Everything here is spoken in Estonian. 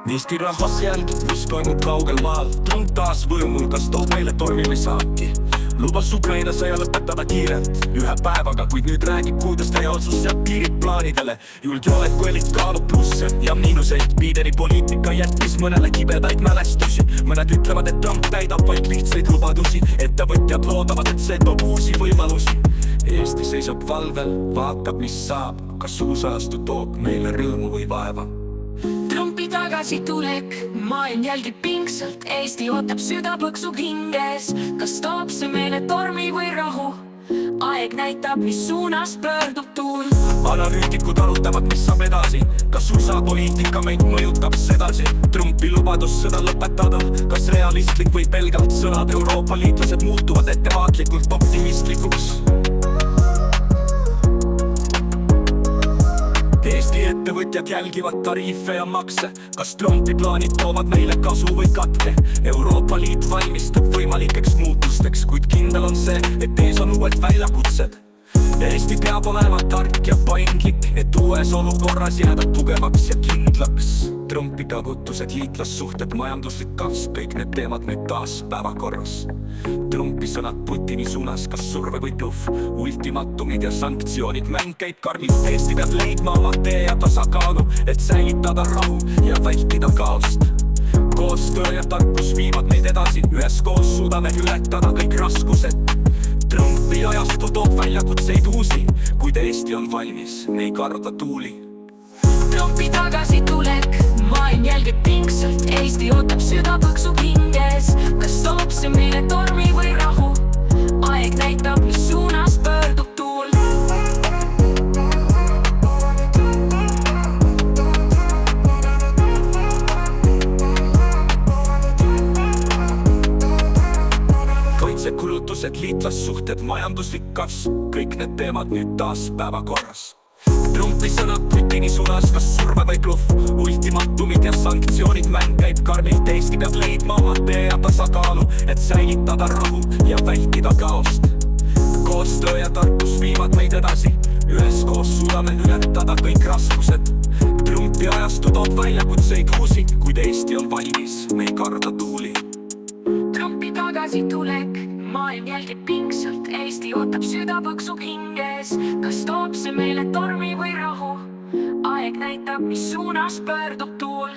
Eesti rahvas jälgib, mis toimub kaugel maal. Trump taas võimul, kas toob meile tormi või saaki. Lubas Ukraina sõja lõpetada kiirelt, ühe päevaga, kuid nüüd räägib, kuidas reaalsus seab piirid plaanidele. Julgeolekuelit kaalub plusse ja miinuseid. Bideni poliitika jättis mõnele kibedaid mälestusi. Mõned ütlevad, et Trump täidab vaid lihtsaid lubadusi. Ettevõtjad loodavad, et see toob uusi võimalusi. Eesti seisab valvel, vaatab, mis saab. Kas uus ajastu toob meile rõõmu või vaeva? Trumpi tagasitulek, maailm jälgib pingsalt. Eesti ootab südapõksub hinges. Kas toob see meile tormi või rahu? Aeg näitab, mis suunas pöördub tuul. Analüütikud arutavad, mis saab edasi. Kas USA poliitika meid mõjutab sedasi? Trumpi lubadus sõda lõpetada, kas realistlik või pelgalt sõnad? Euroopa liitlased muutuvad ettevaatlikult optimistlikuks. Eesti ettevõtjad jälgivad tariife ja makse. Kas Trumpi plaanid toovad meile kasu või katke? Euroopa Liit valmistub võimalikeks muutusteks, kuid kindel on see, et ees on uued väljakutsed. Eesti peab olema tark ja paindlik, et uues olukorras jääda tugevaks ja kindlaks. Trumpi tagutused, liitlassuhted, majanduslik kasv, kõik need teemad nüüd taas päevakorras. Trumpi sõnad Putini suunas, kas surve või bluff, ultimatumid ja sanktsioonid, mäng käib karmilt. Eesti peab leidma oma tee ja tasakaalu, et säilitada rahu ja vältida kaost. Koostöö ja tarkus viivad meid edasi, üheskoos suudame ületada kõik raskused. Trumpi ajastu toob väljakutseid uusi, kuid Eesti on valmis, me ei karda tuuli. Trumpi tagasitulek, maailm jälgib pingsalt. Eesti ootab südapõksub hinges. Kas toob see meile tormi või rahu? Aeg näitab, mis suunas pöördub tuul. Kaitsekulutused, liitlassuhted, majanduslik kasv, kõik need teemad nüüd taas päevakorras. Trumpi sõnad Putini suunas, kas surve või bluff, ultimatumid ja sanktsioonid, mäng käib karmilt. Eesti peab leidma oma tee ja tasakaalu, et säilitada rahu ja vältida kaost. Koostöö ja tarkus viivad meid edasi, üheskoos suudame ületada kõik raskused. Trumpi ajastu toob väljakutseid uusi, kuid Eesti on valmis, me ei karda tuuli. Trumpi tagasitulek, maailm jälgib pingsalt. Eesti ootab südapõksub hinges. Kas toob see meile tormi või rahu? Aeg näitab, mis suunas pöördub tuul.